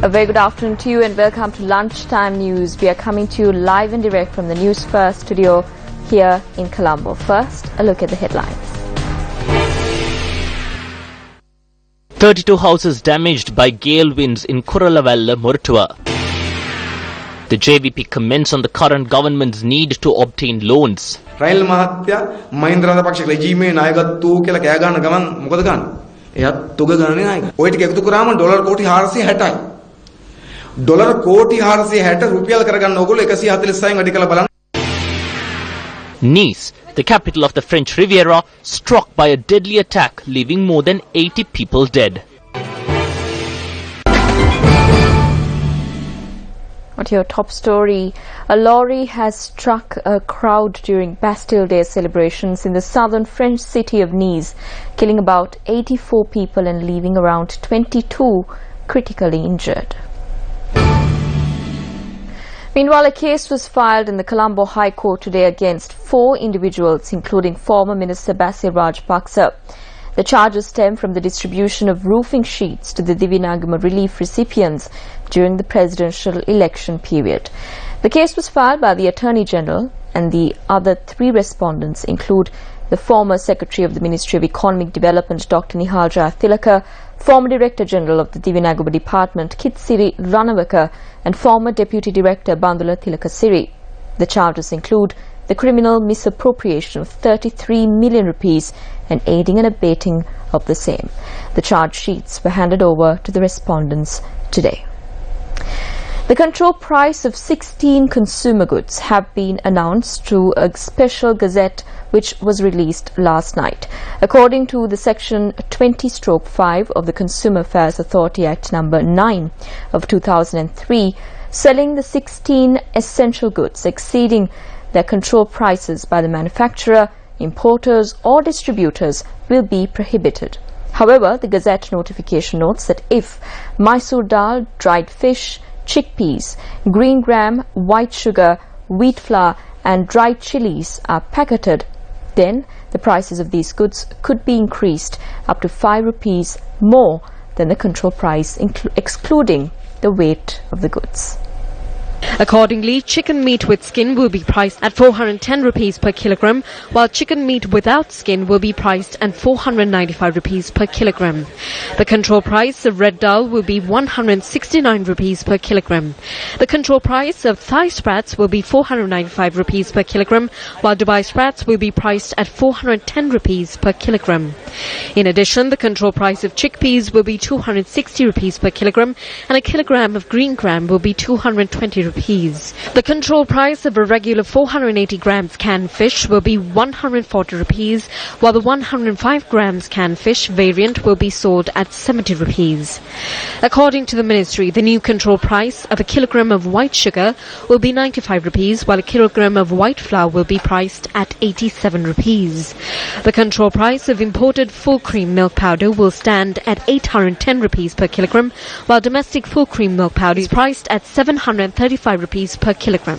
A very good afternoon to you and welcome to Lunchtime News. We are coming to you live and direct from the Newsfirst studio here in Colombo. First, a look at the headlines. 32 houses damaged by gale winds in Colombo, Mortua. The JVP comments on the current government's need to obtain loans. රයිල් මහත්තයා මහින්ද රාජපක්ෂ රෙජිමේ නායකත්වෝ කියලා කෑ ගන්න ගමන් මොකද ගන්න? එයාත් තුග ගණනේ නායක. ඔය ටික එකතු කරාම ඩොලර් කෝටි 460යි. ඩොලර් කෝටි 460 රුපියල් කරගන්න ඕගොල්ලෝ 146න් වැඩි කළා බලන්න. Nice, the capital of the French Riviera, struck by a deadly attack, leaving more than 80 people dead. At your top story, a lorry has struck a crowd during Bastille Day celebrations in the southern French city of Nice, killing about 84 people and leaving around 22 critically injured. Meanwhile, a case was filed in the Colombo High Court today against 4 individuals, including former Minister Basil Rajapaksa. The charges stem from the distribution of roofing sheets to the Divinagama relief recipients during the presidential election period. The case was filed by the Attorney General, and the other 3 respondents include the former Secretary of the Ministry of Economic Development, Dr. Nihalja Tilaka, former Director General of the Divinagama Department, Kitsiri Ranawaka, and former Deputy Director, Bandula Tilaka Siri. The charges include the criminal misappropriation of 33 million rupees and aiding and abetting of the same. The charge sheets were handed over to the respondents today. The control price of 16 consumer goods have been announced through a special gazette which was released last night. According to the Section 20/5 of the Consumer Affairs Authority Act number 9 of 2003, selling the 16 essential goods exceeding their control prices by the manufacturer, importers or distributors will be prohibited. However, the Gazette notification notes that if Mysore dal, dried fish, chickpeas, green gram, white sugar, wheat flour and dried chilies are packeted, then the prices of these goods could be increased up to 5 rupees more than the control price, excluding the weight of the goods. Accordingly, chicken meat with skin will be priced at 410 rupees per kilogram, while chicken meat without skin will be priced at 495 rupees per kilogram. The control price of red dal will be 169 rupees per kilogram. The control price of Thai sprats will be 495 rupees per kilogram, while Dubai sprats will be priced at 410 rupees per kilogram. In addition, the control price of chickpeas will be 260 rupees per kilogram, and a kilogram of green gram will be 220 rupees. The control price of a regular 480 grams canned fish will be 140 rupees, while the 105 grams canned fish variant will be sold at 70 rupees. According to the ministry, the new control price of a kilogram of white sugar will be 95 rupees, while a kilogram of white flour will be priced at 87 rupees. The control price of imported full cream milk powder will stand at 810 rupees per kilogram, while domestic full cream milk powder is priced at 735 rupees per kilogram.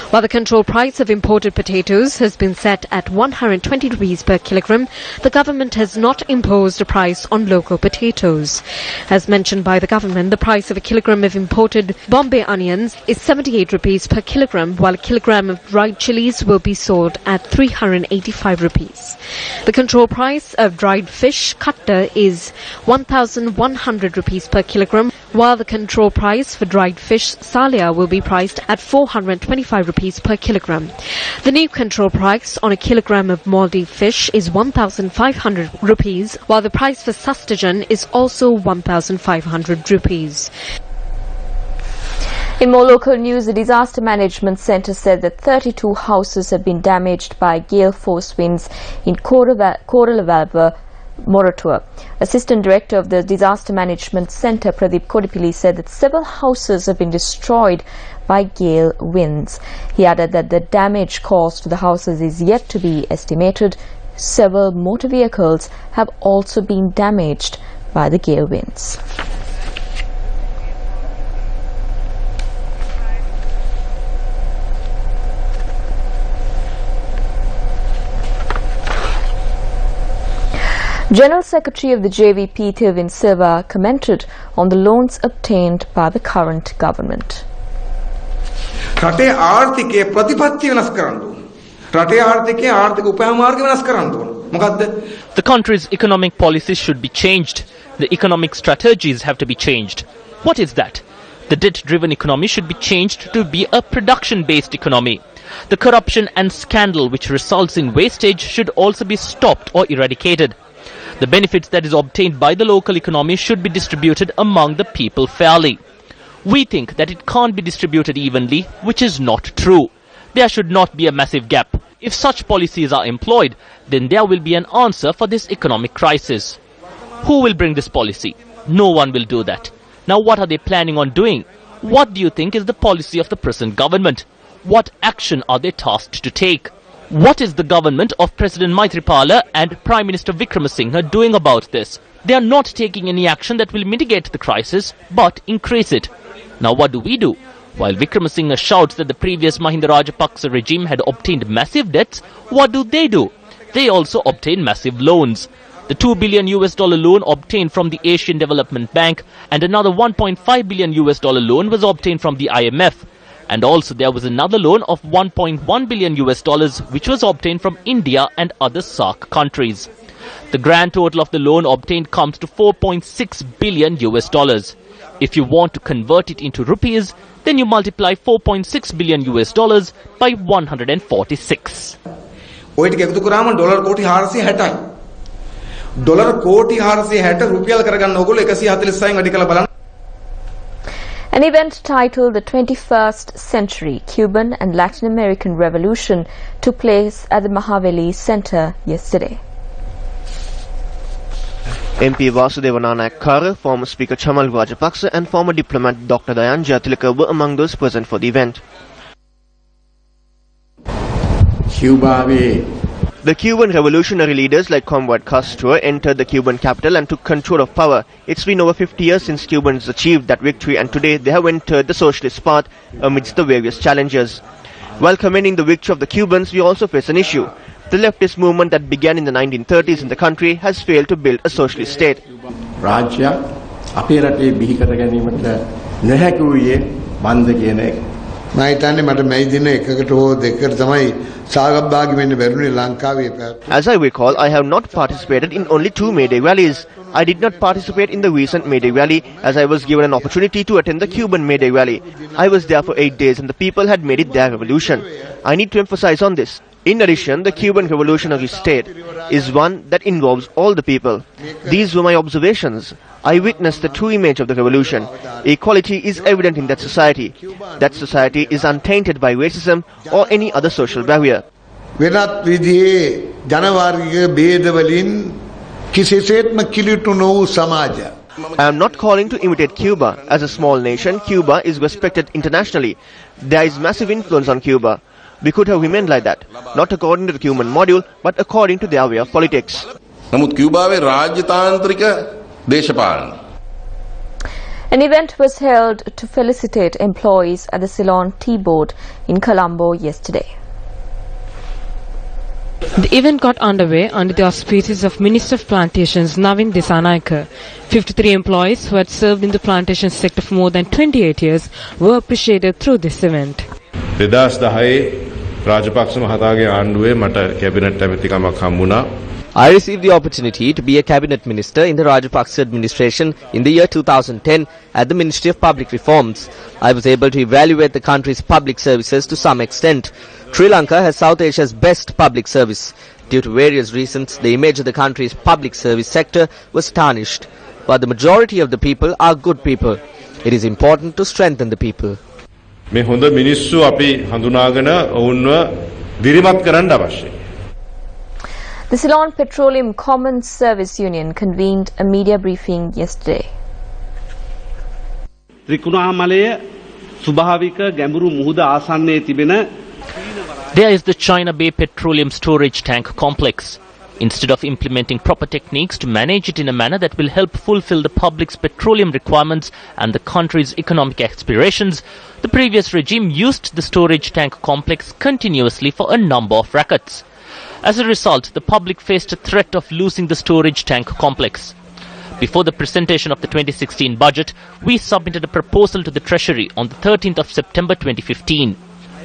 While the control price of imported potatoes has been set at 120 rupees per kilogram, the government has not imposed a price on local potatoes. As mentioned by the government, the price of a kilogram of imported Bombay onions is 78 rupees per kilogram, while a kilogram of dried chilies will be sold at 385 rupees. The control price of dried fish katta is 1,100 rupees per kilogram, while the control price for dried fish salia will be priced at 425 rupees per kilogram. The new control price on a kilogram of Maldive fish is 1,500 rupees, while the price for sustagen is also 1,500 rupees. In more local news, the Disaster Management Centre said that 32 houses have been damaged by gale force winds in Colombo, Mortua. Assistant Director of the Disaster Management Centre, Pradeep Kodipilli, said that several houses have been destroyed by gale winds. He added that the damage caused to the houses is yet to be estimated. Several motor vehicles have also been damaged by the gale winds. General Secretary of the JVP, Thirvin Silva, commented on the loans obtained by the current government. රටේ ආර්ථිකයේ ප්‍රතිපත්ති වෙනස් කරන්න ඕන. රටේ ආර්ථිකයේ ආර්ථික උපයාමාර්ග වෙනස් කරන්න ඕන. මොකද්ද? The country's economic policies should be changed. The economic strategies have to be changed. What is that? The debt-driven economy should be changed to be a production-based economy. The corruption and scandal which results in wastage should also be stopped or eradicated. The benefits that is obtained by the local economy should be distributed among the people fairly. We think that it can't be distributed evenly, which is not true. There should not be a massive gap. If such policies are employed, then there will be an answer for this economic crisis. Who will bring this policy? No one will do that. Now what are they planning on doing? What do you think is the policy of the present government? What action are they tasked to take? What is the government of President Maithripala and Prime Minister Wickremesinghe doing about this? They are not taking any action that will mitigate the crisis, but increase it. Now what do? While Wickremesinghe shouts that the previous Mahinda Rajapaksa regime had obtained massive debts, what do? They also obtain massive loans. The $2 billion loan obtained from the Asian Development Bank and another $1.5 billion loan was obtained from the IMF. And also there was another loan of $1.1 billion which was obtained from India and other SAARC countries. The grand total of the loan obtained comes to $4.6 billion. If you want to convert it into rupees, then you multiply $4.6 billion by 146. ඔය ටික එකතු කරාම dollar කෝටි 460යි. Dollar කෝටි 460 රුපියල් කරගන්න ඕගොල්ලෝ 146න් වැඩි කළා බලන්න. An event titled The 21st Century Cuban and Latin American Revolution took place at the Mahaveli Center yesterday. MP Vasudeva Nanayakkara, former Speaker Chamal Rajapaksa and former diplomat Dr. Dayan Jatilaka were among those present for the event. The Cuban revolutionary leaders like Comrade Castro entered the Cuban capital and took control of power. It's been over 50 years since Cubans achieved that victory, and today they have entered the socialist path amidst the various challenges. While commending the victory of the Cubans, we also face an issue. The leftist movement that began in the 1930s in the country has failed to build a socialist state. As I recall, I have not participated in only 2 May Day rallies. I did not participate in the recent May Day rally as I was given an opportunity to attend the Cuban May Day rally. I was there for 8 days and the people had made it their revolution. I need to emphasize on this. In addition, the Cuban revolutionary state is one that involves all the people. These were my observations. I witnessed the true image of the revolution. Equality is evident in that society. That society is untainted by racism or any other social barrier. I am not calling to imitate Cuba. As a small nation, Cuba is respected internationally. There is massive influence on Cuba. We could have remained like that, not according to the Cuban model, but according to their way of politics. An event was held to felicitate employees at the Ceylon Tea Board in Colombo yesterday. The event got underway under the auspices of Minister of Plantations Navin Dissanayake. 53 employees who had served in the plantation sector for more than 28 years were appreciated through this event. I received the opportunity to be a cabinet minister in the Rajapaksa administration in the year 2010 at the Ministry of Public Reforms. I was able to evaluate the country's public services to some extent. Sri Lanka has South Asia's best public service. Due to various reasons, the image of the country's public service sector was tarnished. But the majority of the people are good people. It is important to strengthen the people. මේ හොඳ මිනිස්සු අපි හඳුනාගෙන ඔවුන්ව දිරිමත් කරන්න අවශ්‍යයි. The Ceylon Petroleum Common Service Union convened a media briefing yesterday. There is the China Bay Petroleum Storage Tank Complex. Instead of implementing proper techniques to manage it in a manner that will help fulfill the public's petroleum requirements and the country's economic aspirations, the previous regime used the storage tank complex continuously for a number of rackets. As a result, the public faced a threat of losing the storage tank complex. Before the presentation of the 2016 budget, we submitted a proposal to the Treasury on the 13th of September 2015.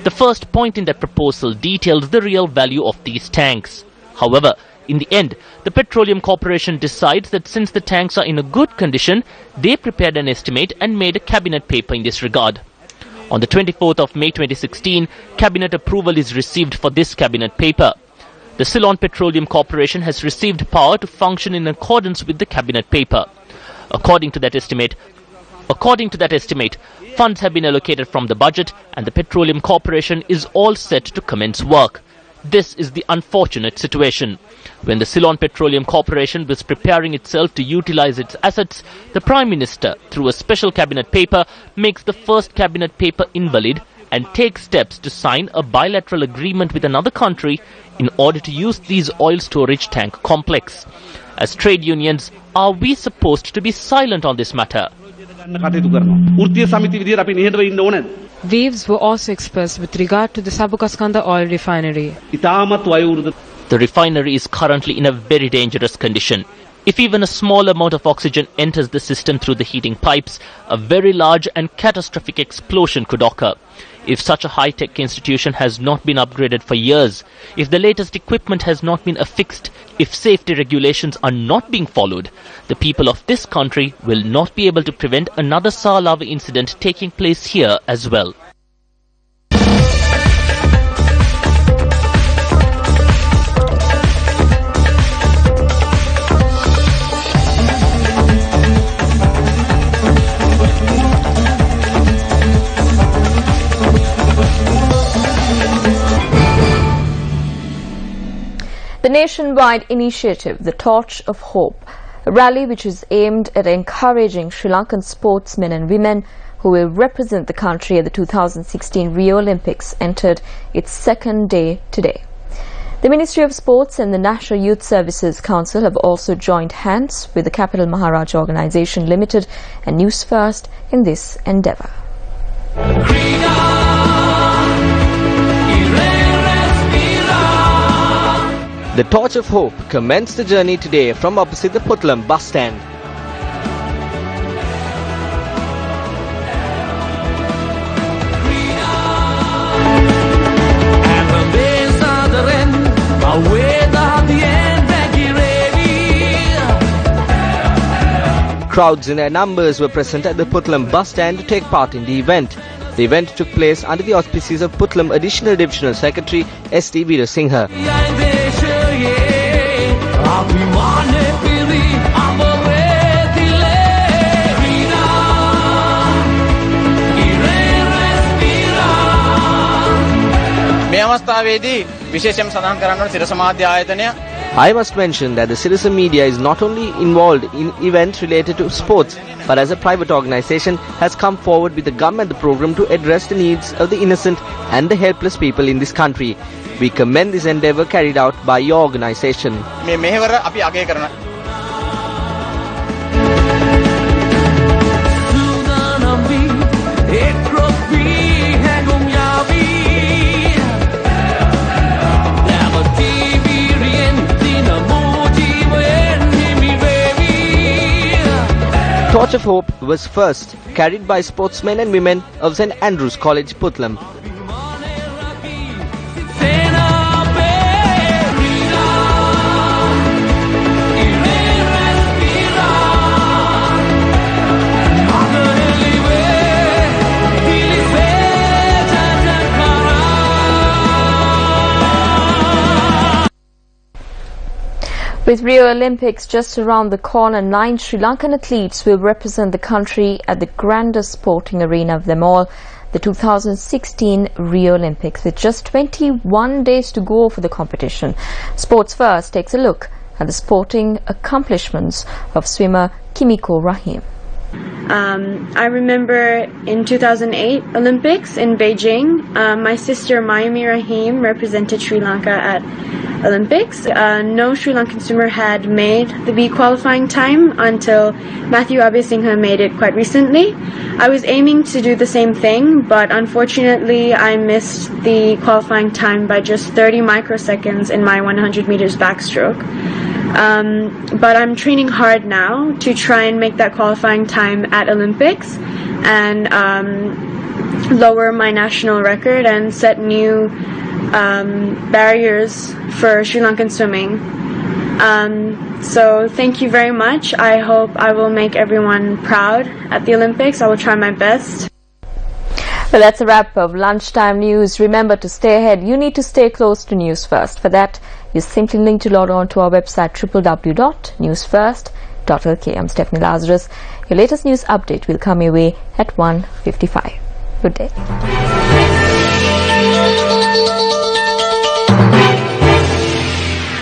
The first point in that proposal details the real value of these tanks. However, in the end, the Petroleum Corporation decides that since the tanks are in a good condition, they prepared an estimate and made a cabinet paper in this regard. On the 24th of May 2016, cabinet approval is received for this cabinet paper. The Ceylon Petroleum Corporation has received power to function in accordance with the cabinet paper. According to that estimate, funds have been allocated from the budget and the Petroleum Corporation is all set to commence work. This is the unfortunate situation. When the Ceylon Petroleum Corporation was preparing itself to utilize its assets, the Prime Minister, through a special cabinet paper, makes the first cabinet paper invalid and takes steps to sign a bilateral agreement with another country in order to use these oil storage tank complex. As trade unions, are we supposed to be silent on this matter? Views were also expressed with regard to the Sabukaskanda oil refinery. The refinery is currently in a very dangerous condition. If even a small amount of oxygen enters the system through the heating pipes, a very large and catastrophic explosion could occur. If such a high-tech institution has not been upgraded for years, if the latest equipment has not been affixed, if safety regulations are not being followed, the people of this country will not be able to prevent another Salawa incident taking place here as well. The nationwide initiative, the Torch of Hope, a rally which is aimed at encouraging Sri Lankan sportsmen and women who will represent the country at the 2016 Rio Olympics, entered its second day today. The Ministry of Sports and the National Youth Services Council have also joined hands with the Capital Maharaj Organisation Limited and Newsfirst in this endeavour. The Torch of Hope commenced the journey today from opposite the Puttalam bus stand. Crowds in their numbers were present at the Puttalam bus stand to take part in the event. The event took place under the auspices of Puttalam Additional Divisional Secretary S.T. Veerasinghe. I must mention that the Citizen Media is not only involved in events related to sports, but as a private organization has come forward with the gum and the program to address the needs of the innocent and the helpless people in this country. We commend this endeavour carried out by your organization. Torch of Hope was first carried by sportsmen and women of St. Andrews College, Puttalam. With Rio Olympics just around the corner, 9 Sri Lankan athletes will represent the country at the grandest sporting arena of them all, the 2016 Rio Olympics, with just 21 days to go for the competition. Sports First takes a look at the sporting accomplishments of swimmer Kimiko Rahim. I remember in 2008 Olympics in Beijing, my sister Mayumi Rahim represented Sri Lanka at Olympics. No Sri Lankan swimmer had made the B qualifying time until Matthew Abhisinghe made it quite recently. I was aiming to do the same thing, but unfortunately I missed the qualifying time by just 30 microseconds in my 100 meters backstroke. But I'm training hard now to try and make that qualifying time at Olympics and lower my national record and set new barriers for Sri Lankan swimming. So thank you very much. I hope I will make everyone proud at the Olympics. I will try my best. Well, that's a wrap of Lunchtime News. Remember to stay ahead. You need to stay close to News First. For that, you simply link to log on to our website www.newsfirst.lk. I'm Stephanie Lazarus. Your latest news update will come your way at 1:55. Good day.